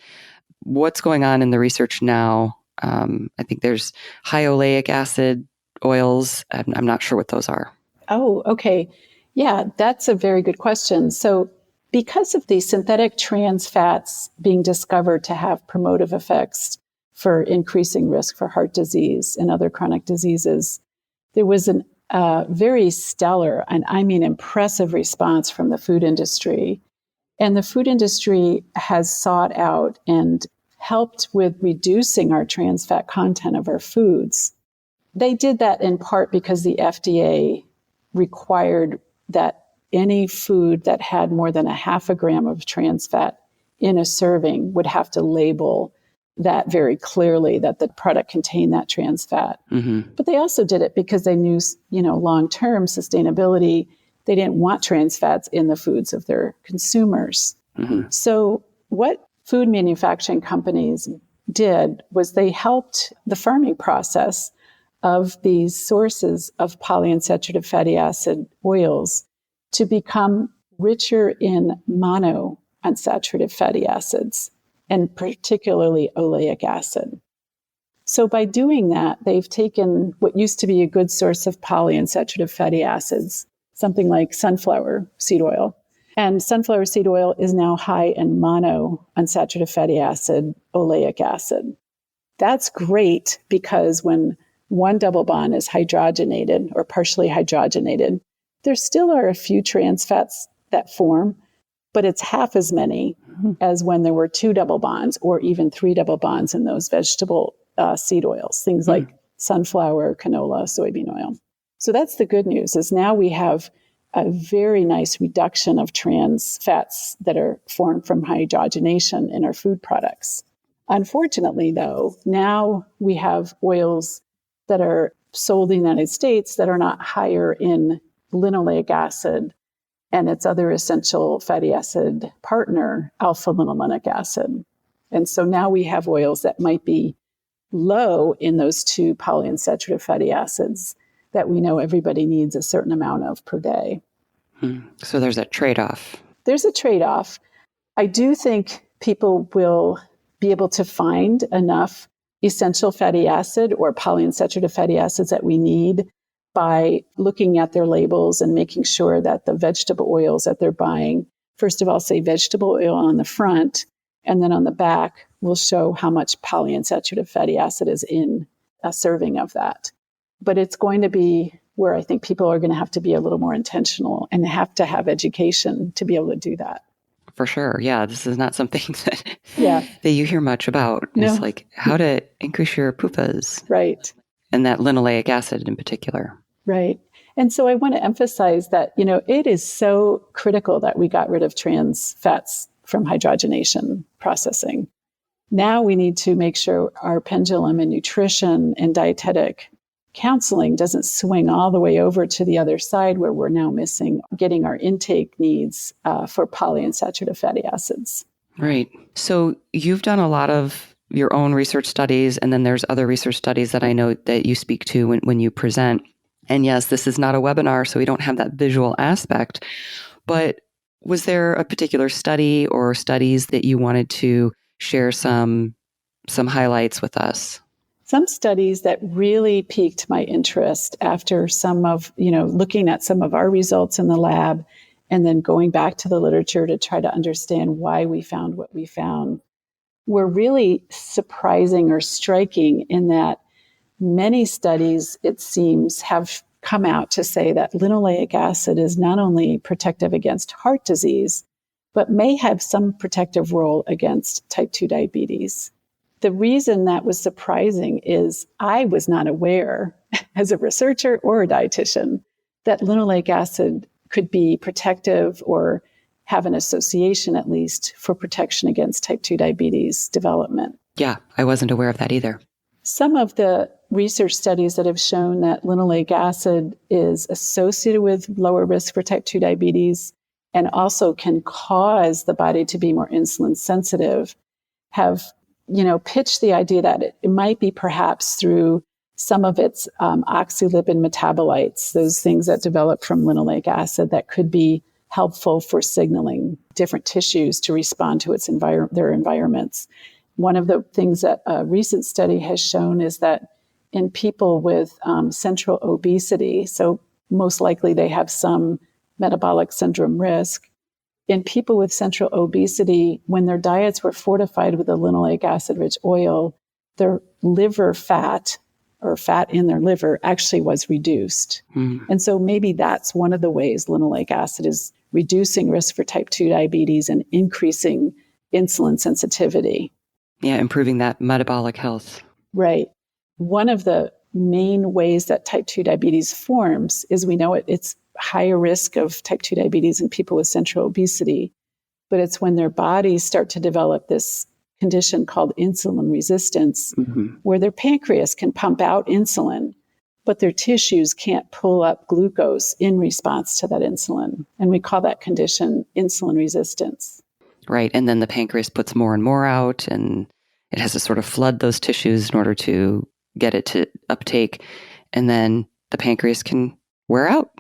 what's going on in the research now? I think there's high oleic acid oils. I'm not sure what those are. Oh, okay. Yeah, that's a very good question. So because of these synthetic trans fats being discovered to have promotive effects for increasing risk for heart disease and other chronic diseases, there was a very stellar, and I mean impressive response from the food industry. And the food industry has sought out and helped with reducing our trans fat content of our foods. They did that in part because the FDA required that any food that had more than 0.5 gram of trans fat in a serving would have to label that very clearly, that the product contained that trans fat. Mm-hmm. But they also did it because they knew, long-term sustainability, they didn't want trans fats in the foods of their consumers. Mm-hmm. So what food manufacturing companies did was they helped the farming process of these sources of polyunsaturated fatty acid oils to become richer in monounsaturated fatty acids, and particularly oleic acid. So by doing that, they've taken what used to be a good source of polyunsaturated fatty acids, something like sunflower seed oil. And sunflower seed oil is now high in monounsaturated fatty acid, oleic acid. That's great because when one double bond is hydrogenated or partially hydrogenated, there still are a few trans fats that form, but it's half as many as when there were two double bonds or even three double bonds in those vegetable seed oils, things like sunflower, canola, soybean oil. So that's the good news, is now we have a very nice reduction of trans fats that are formed from hydrogenation in our food products. Unfortunately, though, now we have oils that are sold in the United States that are not higher in linoleic acid and its other essential fatty acid partner, alpha-linolenic acid. And so now we have oils that might be low in those two polyunsaturated fatty acids that we know everybody needs a certain amount of per day. So there's a trade-off. There's a trade-off. I do think people will be able to find enough essential fatty acid or polyunsaturated fatty acids that we need by looking at their labels and making sure that the vegetable oils that they're buying, first of all, say vegetable oil on the front, and then on the back will show how much polyunsaturated fatty acid is in a serving of that. But it's going to be where I think people are going to have to be a little more intentional and have to have education to be able to do that. For sure. Yeah. This is not something that, Yeah. that you hear much about. No. It's like how to increase your PUFAs. Right. And that linoleic acid in particular. Right. And so I want to emphasize that, it is so critical that we got rid of trans fats from hydrogenation processing. Now we need to make sure our pendulum in nutrition and dietetic counseling doesn't swing all the way over to the other side where we're now missing getting our intake needs for polyunsaturated fatty acids. Right. So you've done a lot of your own research studies, and then there's other research studies that I know that you speak to when you present. And yes, this is not a webinar, so we don't have that visual aspect. But was there a particular study or studies that you wanted to share some highlights with us? Some studies that really piqued my interest after some of, looking at some of our results in the lab and then going back to the literature to try to understand why we found what we found, were really surprising or striking in that many studies, it seems, have come out to say that linoleic acid is not only protective against heart disease, but may have some protective role against type 2 diabetes. The reason that was surprising is I was not aware, as a researcher or a dietitian, that linoleic acid could be protective or have an association, at least, for protection against type 2 diabetes development. Yeah, I wasn't aware of that either. Some of the research studies that have shown that linoleic acid is associated with lower risk for type 2 diabetes and also can cause the body to be more insulin sensitive have pitched the idea that it might be perhaps through some of its oxylipin metabolites, those things that develop from linoleic acid that could be helpful for signaling different tissues to respond to their environments. One of the things that a recent study has shown is that in people with central obesity, so most likely they have some metabolic syndrome risk, in people with central obesity, when their diets were fortified with a linoleic acid-rich oil, their liver fat or fat in their liver actually was reduced. And so maybe that's one of the ways linoleic acid is reducing risk for type 2 diabetes and increasing insulin sensitivity. Yeah, improving that metabolic health. Right. One of the main ways that type 2 diabetes forms is we know it's higher risk of type 2 diabetes in people with central obesity, but it's when their bodies start to develop this condition called insulin resistance, where their pancreas can pump out insulin, but their tissues can't pull up glucose in response to that insulin. And we call that condition insulin resistance. Right. And then the pancreas puts more and more out, and it has to sort of flood those tissues in order to get it to uptake. And then the pancreas can wear out.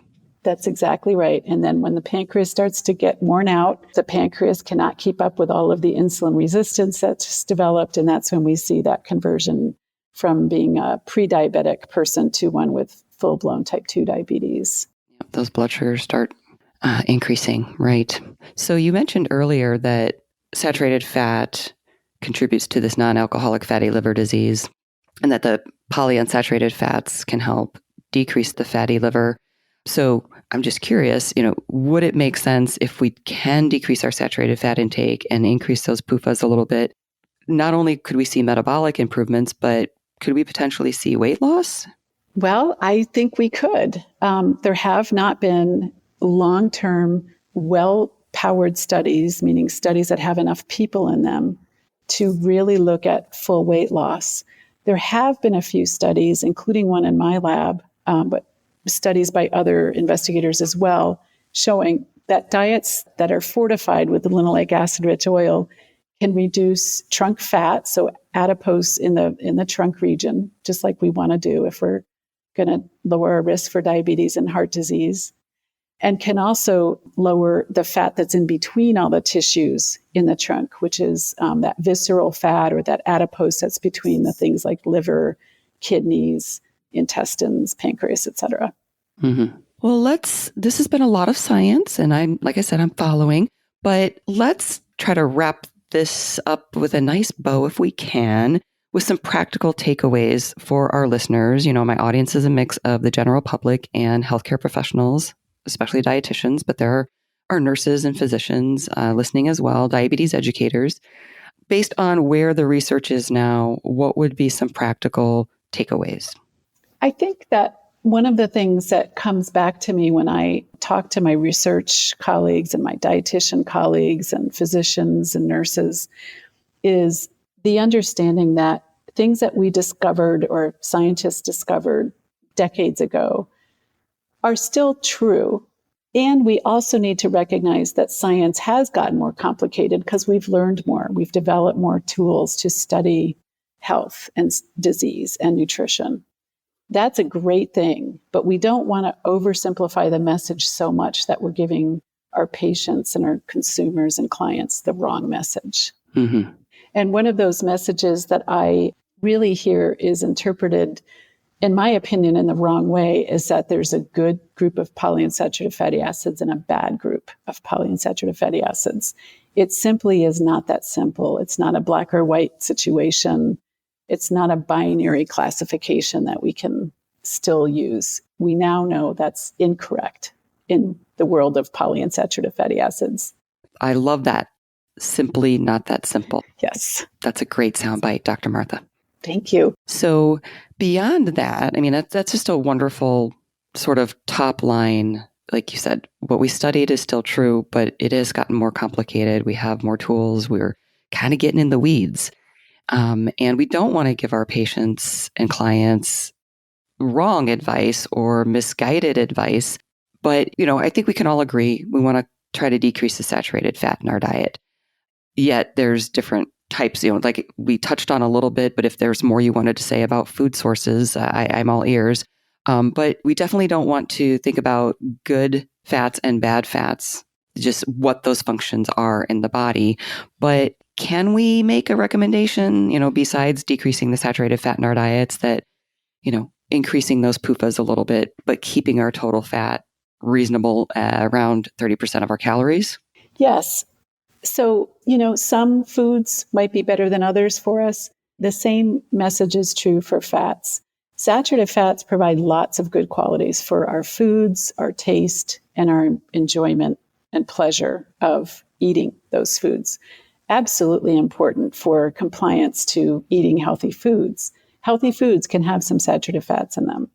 That's exactly right. And then when the pancreas starts to get worn out, the pancreas cannot keep up with all of the insulin resistance that's developed. And that's when we see that conversion from being a pre-diabetic person to one with full-blown type 2 diabetes. Those blood sugars start increasing, right? So you mentioned earlier that saturated fat contributes to this non-alcoholic fatty liver disease, and that the polyunsaturated fats can help decrease the fatty liver. So I'm just curious, would it make sense if we can decrease our saturated fat intake and increase those PUFAs a little bit? Not only could we see metabolic improvements, but could we potentially see weight loss? Well, I think we could. There have not been long-term, well-powered studies, meaning studies that have enough people in them to really look at full weight loss. There have been a few studies, including one in my lab, but studies by other investigators as well, showing that diets that are fortified with the linoleic acid-rich oil can reduce trunk fat, so adipose in the trunk region, just like we want to do if we're going to lower our risk for diabetes and heart disease, and can also lower the fat that's in between all the tissues in the trunk, which is that visceral fat or that adipose that's between the things like liver, kidneys, intestines, pancreas, etc. Well, this has been a lot of science, and like I said, I'm following, but let's try to wrap this up with a nice bow if we can, with some practical takeaways for our listeners. My audience is a mix of the general public and healthcare professionals, especially dietitians, but there are nurses and physicians listening as well, diabetes educators. Based on where the research is now, what would be some practical takeaways? I think that one of the things that comes back to me when I talk to my research colleagues and my dietitian colleagues and physicians and nurses is the understanding that things that we discovered or scientists discovered decades ago are still true. And we also need to recognize that science has gotten more complicated because we've learned more. We've developed more tools to study health and disease and nutrition. That's a great thing, but we don't want to oversimplify the message so much that we're giving our patients and our consumers and clients the wrong message. And one of those messages that I really hear is interpreted, in my opinion, in the wrong way is that there's a good group of polyunsaturated fatty acids and a bad group of polyunsaturated fatty acids. It simply is not that simple. It's not a black or white situation. It's not a binary classification that we can still use. We now know that's incorrect in the world of polyunsaturated fatty acids. I love that. Simply not that simple. Yes. That's a great soundbite, Dr. Martha. Thank you. So beyond that, that's just a wonderful sort of top line. Like you said, what we studied is still true, but it has gotten more complicated. We have more tools. We're kind of getting in the weeds. And we don't want to give our patients and clients wrong advice or misguided advice. But, I think we can all agree we want to try to decrease the saturated fat in our diet. Yet there's different types, like we touched on a little bit, but if there's more you wanted to say about food sources, I'm all ears. But we definitely don't want to think about good fats and bad fats, just what those functions are in the body. But can we make a recommendation, besides decreasing the saturated fat in our diets, that, increasing those PUFAs a little bit, but keeping our total fat reasonable around 30% of our calories? Yes. So, some foods might be better than others for us. The same message is true for fats. Saturated fats provide lots of good qualities for our foods, our taste, and our enjoyment and pleasure of eating those foods. Absolutely important for compliance to eating healthy foods. Healthy foods can have some saturated fats in them,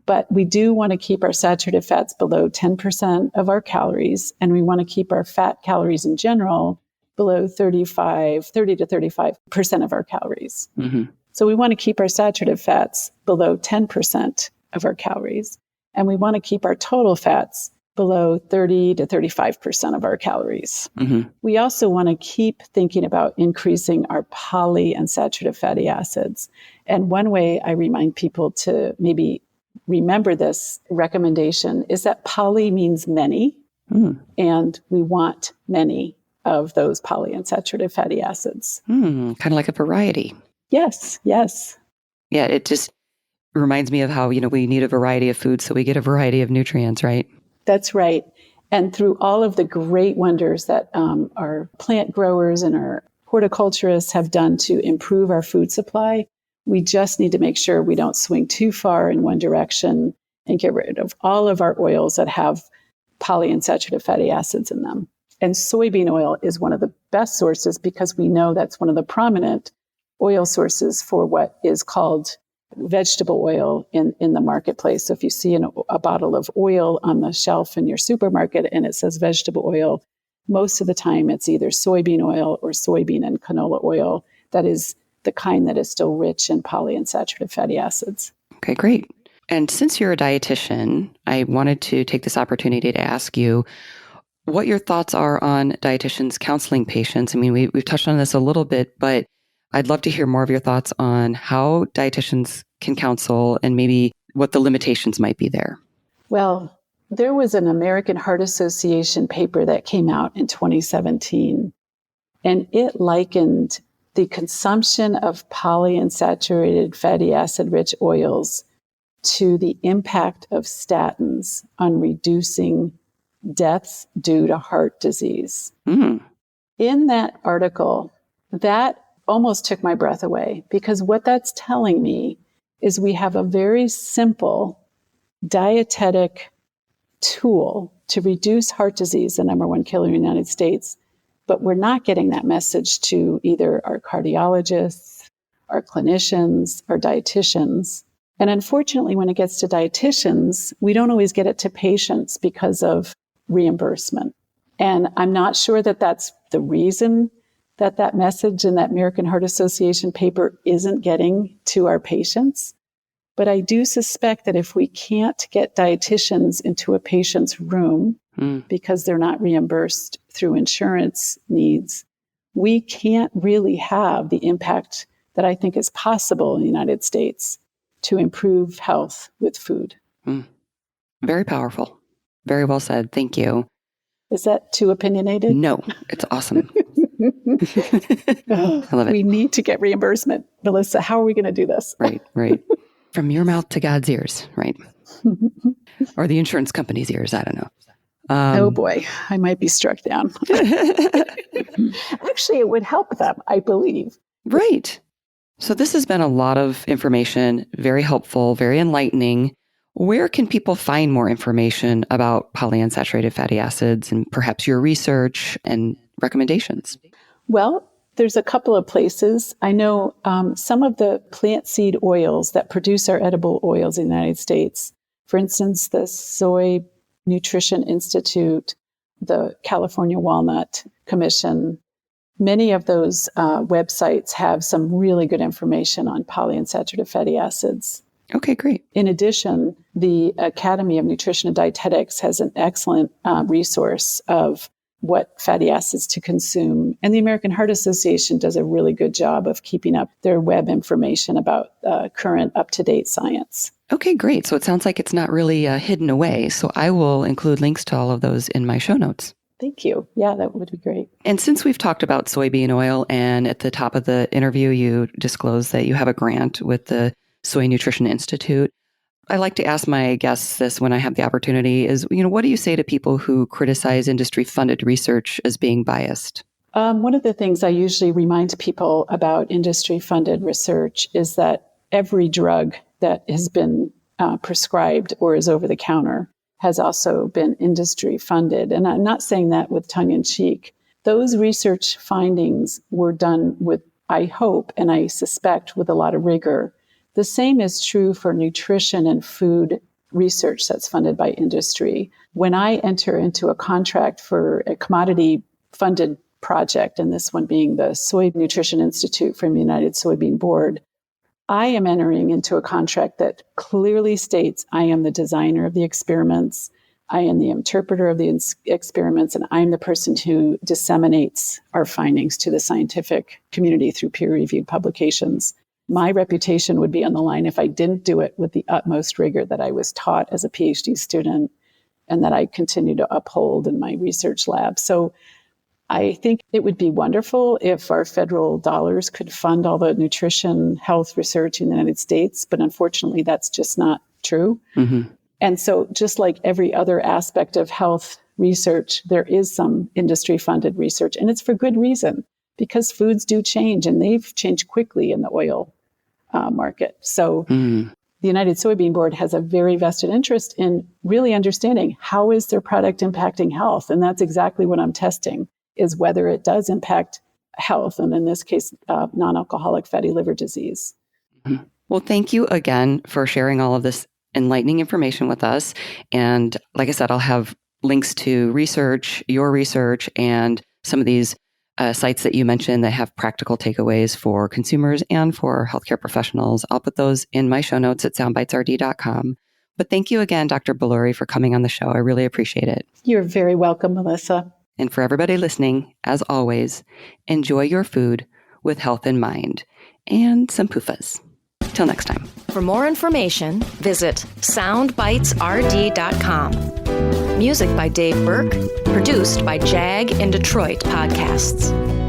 but we do want to keep our saturated fats below 10% of our calories, and we want to keep our fat calories in general below 30 to 35% of our calories. Mm-hmm. So we want to keep our saturated fats below 10% of our calories. And we want to keep our total fats below 30 to 35% of our calories. Mm-hmm. We also want to keep thinking about increasing our polyunsaturated fatty acids. And one way I remind people to maybe remember this recommendation is that poly means many, and we want many of those polyunsaturated fatty acids. Kind of like a variety. Yes, yes. Yeah, it just reminds me of how, we need a variety of foods so we get a variety of nutrients, right? That's right. And through all of the great wonders that our plant growers and our horticulturists have done to improve our food supply, we just need to make sure we don't swing too far in one direction and get rid of all of our oils that have polyunsaturated fatty acids in them. And soybean oil is one of the best sources because we know that's one of the prominent oil sources for what is called vegetable oil in the marketplace. So if you see a bottle of oil on the shelf in your supermarket and it says vegetable oil, most of the time it's either soybean oil or soybean and canola oil that is the kind that is still rich in polyunsaturated fatty acids. Okay, great. And since you're a dietitian, I wanted to take this opportunity to ask you what your thoughts are on dietitians counseling patients. I mean, we've touched on this a little bit, but I'd love to hear more of your thoughts on how dietitians can counsel and maybe what the limitations might be there. Well, there was an American Heart Association paper that came out in 2017, and it likened the consumption of polyunsaturated fatty acid-rich oils to the impact of statins on reducing deaths due to heart disease. In that article, that almost took my breath away because what that's telling me is we have a very simple dietetic tool to reduce heart disease, the number one killer in the United States, but we're not getting that message to either our cardiologists, our clinicians, our dietitians. And unfortunately, when it gets to dietitians, we don't always get it to patients because of reimbursement. And I'm not sure that that's the reason that message in that American Heart Association paper isn't getting to our patients. But I do suspect that if we can't get dietitians into a patient's room because they're not reimbursed through insurance needs, we can't really have the impact that I think is possible in the United States to improve health with food. Very powerful. Very well said. Thank you. Is that too opinionated? No, it's awesome. I love it. We need to get reimbursement. Melissa, how are we going to do this? Right. From your mouth to God's ears, right? Or the insurance company's ears. I don't know. Oh boy, I might be struck down. Actually, it would help them, I believe. Right. So this has been a lot of information, very helpful, very enlightening. Where can people find more information about polyunsaturated fatty acids and perhaps your research and recommendations? Well, there's a couple of places. I know some of the plant seed oils that produce our edible oils in the United States, for instance, the Soy Nutrition Institute, the California Walnut Commission, many of those websites have some really good information on polyunsaturated fatty acids. Okay, great. In addition, the Academy of Nutrition and Dietetics has an excellent resource of what fatty acids to consume. And the American Heart Association does a really good job of keeping up their web information about current up-to-date science. Okay, great. So it sounds like it's not really hidden away. So I will include links to all of those in my show notes. Thank you. Yeah, that would be great. And since we've talked about soybean oil, and at the top of the interview, you disclosed that you have a grant with the Soy Nutrition Institute, I like to ask my guests this when I have the opportunity is, what do you say to people who criticize industry-funded research as being biased? One of the things I usually remind people about industry-funded research is that every drug that has been prescribed or is over the counter has also been industry funded. And I'm not saying that with tongue in cheek. Those research findings were done with, I hope, and I suspect with a lot of rigor. The same is true for nutrition and food research that's funded by industry. When I enter into a contract for a commodity funded project, and this one being the Soy Nutrition Institute from the United Soybean Board, I am entering into a contract that clearly states I am the designer of the experiments, I am the interpreter of the experiments, and I'm the person who disseminates our findings to the scientific community through peer-reviewed publications. My reputation would be on the line if I didn't do it with the utmost rigor that I was taught as a PhD student and that I continue to uphold in my research lab. So I think it would be wonderful if our federal dollars could fund all the nutrition health research in the United States, but unfortunately that's just not true. Mm-hmm. And so just like every other aspect of health research, there is some industry-funded research, and it's for good reason, because foods do change, and they've changed quickly in the oil market. So the United Soybean Board has a very vested interest in really understanding how is their product impacting health, and that's exactly what I'm testing, is whether it does impact health, and in this case, non-alcoholic fatty liver disease. Mm-hmm. Well, thank you again for sharing all of this enlightening information with us. And like I said, I'll have links to research, your research, and some of these sites that you mentioned that have practical takeaways for consumers and for healthcare professionals. I'll put those in my show notes at soundbitesrd.com. But thank you again, Dr. Belury, for coming on the show. I really appreciate it. You're very welcome, Melissa. And for everybody listening, as always, enjoy your food with health in mind and some PUFAs. Till next time. For more information, visit soundbitesrd.com. Music by Dave Burke, produced by Jag in Detroit Podcasts.